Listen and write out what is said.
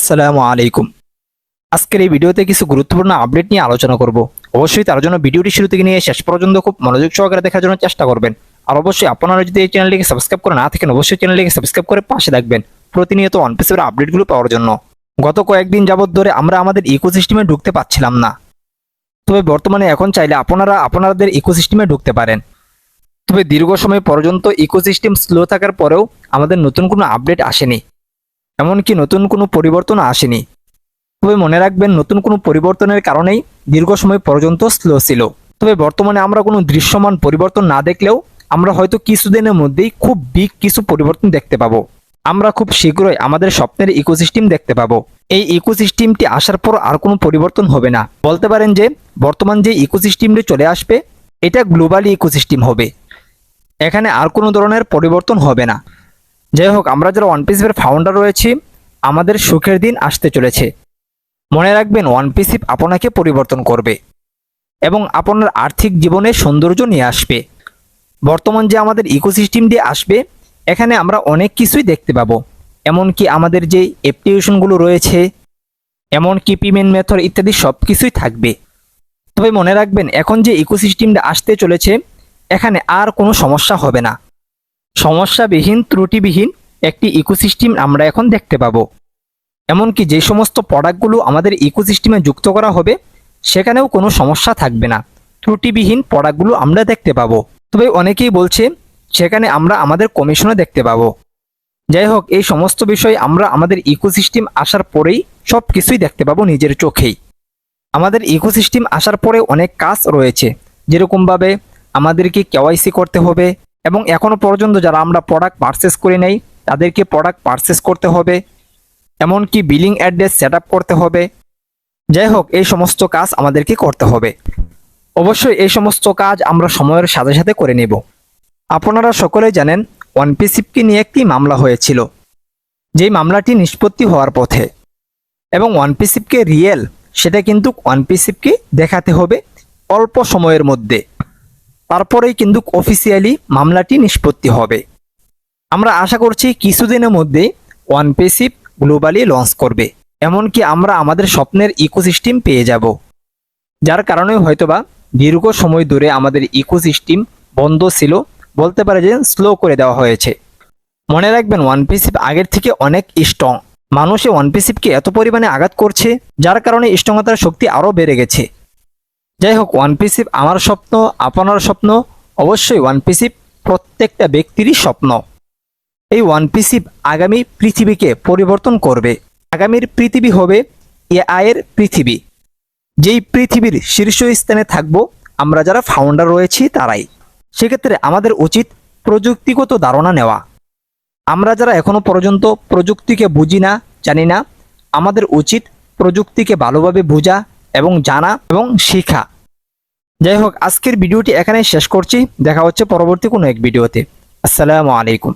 আসসালামু আলাইকুম। আজকের এই ভিডিওতে কিছু গুরুত্বপূর্ণ আপডেট নিয়ে আলোচনা করব। অবশ্যই তার জন্য ভিডিওটি শুরু থেকে নিয়ে শেষ পর্যন্ত খুব মনোযোগ সহকারে দেখার জন্য চেষ্টা করবেন। আর অবশ্যই আপনারা যদি এই চ্যানেলটিকে সাবস্ক্রাইব করে না থাকেন, অবশ্যই চ্যানেলটিকে সাবস্ক্রাইব করে পাশে থাকবেন প্রতিনিয়ত ওয়ান পিসের আপডেটগুলো পাওয়ার জন্য। গত কয়েকদিন যাবত ধরে আমরা আমাদের ইকোসিস্টেমে ঢুকতে পারছিলাম না, তবে বর্তমানে এখন চাইলে আপনারা আপনাদের ইকোসিস্টেমে ঢুকতে পারেন। তবে দীর্ঘ সময় পর্যন্ত ইকোসিস্টেম স্লো থাকার পরেও আমাদের নতুন কোনো আপডেট আসেনি, এমনকি নতুন কোনো পরিবর্তন আসেনি। তবে মনে রাখবেন, নতুন কোনো পরিবর্তনের কারণেই দীর্ঘ সময় পর্যন্ত স্লো ছিল। তবে বর্তমানে আমরা কোনো দৃশ্যমান পরিবর্তন না দেখলেও আমরা হয়তো কিছুদিনের মধ্যেই খুব বিগ কিছু পরিবর্তন দেখতে পাবো। আমরা খুব শীঘ্রই আমাদের স্বপ্নের ইকোসিস্টেম দেখতে পাবো। এই ইকোসিস্টেমটি আসার পর আর কোনো পরিবর্তন হবে না। বলতে পারেন যে বর্তমান যে ইকোসিস্টেমটি চলে আসবে এটা গ্লোবালি ইকোসিস্টেম হবে, এখানে আর কোনো ধরনের পরিবর্তন হবে না। যাই হোক, আমরা যারা ওয়ান পিসের ফাউন্ডার রয়েছি আমাদের সুখের দিন আসতে চলেছে। মনে রাখবেন, ওয়ান পিস আপনাকে পরিবর্তন করবে এবং আপনার আর্থিক জীবনে সৌন্দর্য নিয়ে আসবে। বর্তমান যে আমাদের ইকোসিস্টেম দিয়ে আসবে এখানে আমরা অনেক কিছুই দেখতে পাবো, এমনকি আমাদের যে অ্যাপ্লিকেশনগুলো রয়েছে, এমনকি পেমেন্ট মেথড ইত্যাদি সব কিছুই থাকবে। তবে মনে রাখবেন, এখন যে ইকোসিস্টেমটা আসতে চলেছে এখানে আর কোনো সমস্যা হবে না। সমস্যাবিহীন ত্রুটিবিহীন একটি ইকোসিস্টেম আমরা এখন দেখতে পাবো। এমনকি যে সমস্ত প্রোডাক্টগুলো আমাদের ইকোসিস্টেমে যুক্ত করা হবে সেখানেও কোনো সমস্যা থাকবে না, ত্রুটিবিহীন প্রোডাক্টগুলো আমরা দেখতে পাবো। তবে অনেকেই বলছে সেখানে আমরা আমাদের কমিশনও দেখতে পাবো। যাই হোক, এই সমস্ত বিষয় আমরা আমাদের ইকোসিস্টেম আসার পরেই সব কিছুই দেখতে পাবো নিজের চোখেই। আমাদের ইকোসিস্টেম আসার পরে অনেক কাজ রয়েছে, যেরকমভাবে আমাদেরকে কেওয়াইসি করতে হবে এবং এখনও পর্যন্ত যারা আমরা প্রোডাক্ট পারচেস করে নেই তাদেরকে প্রোডাক্ট পারচেস করতে হবে, এমনকি বিলিং অ্যাড্রেস সেট আপ করতে হবে। যাই হোক, এই সমস্ত কাজ আমাদেরকে করতে হবে। অবশ্যই এই সমস্ত কাজ আমরা সময়ের সাথে সাথে করে নেব। আপনারা সকলেই জানেন ওয়ান পিসকে নিয়ে একটি মামলা হয়েছিল, যেই মামলাটি নিষ্পত্তি হওয়ার পথে, এবং ওয়ান পিসকে রিয়েল সেটা কিন্তু ওয়ান পিসকে দেখাতে হবে অল্প সময়ের মধ্যে, তারপরেই কিন্তু অফিসিয়ালি মামলাটি নিষ্পত্তি হবে। আমরা আশা করছি কিছুদিনের মধ্যে ওয়ান পিস গ্লোবালি লঞ্চ করবে, এমনকি আমরা আমাদের স্বপ্নের ইকোসিস্টেম পেয়ে যাব, যার কারণে হয়তোবা দীর্ঘ সময় ধরে আমাদের ইকোসিস্টেম বন্ধ ছিল, বলতে পারে যে স্লো করে দেওয়া হয়েছে। মনে রাখবেন, ওয়ান পিস আগের থেকে অনেক স্ট্রং। মানুষে ওয়ান পিসকে এত পরিমাণে আঘাত করছে যার কারণে স্ট্রংতার শক্তি আরও বেড়ে গেছে। যাই হোক, ওয়ান পিস আমার স্বপ্ন, আপনার স্বপ্ন, অবশ্যই ওয়ান পিস প্রত্যেকটা ব্যক্তিরই স্বপ্ন। এই ওয়ান পিস আগামী পৃথিবীকে পরিবর্তন করবে। আগামীর পৃথিবী হবে এআই এর পৃথিবী, যেই পৃথিবীর শীর্ষস্থানে থাকবো আমরা যারা ফাউন্ডার রয়েছি তারাই। সেক্ষেত্রে আমাদের উচিত প্রযুক্তিগত ধারণা নেওয়া। আমরা যারা এখনো পর্যন্ত প্রযুক্তিকে বুঝি না, জানি না, আমাদের উচিত প্রযুক্তিকে ভালোভাবে বোঝা এবং জানা এবং শেখা। যাই হোক, আজকের ভিডিওটি এখানে শেষ করছি। দেখা হচ্ছে পরবর্তী কোনো এক ভিডিওতে। আসসালামু আলাইকুম।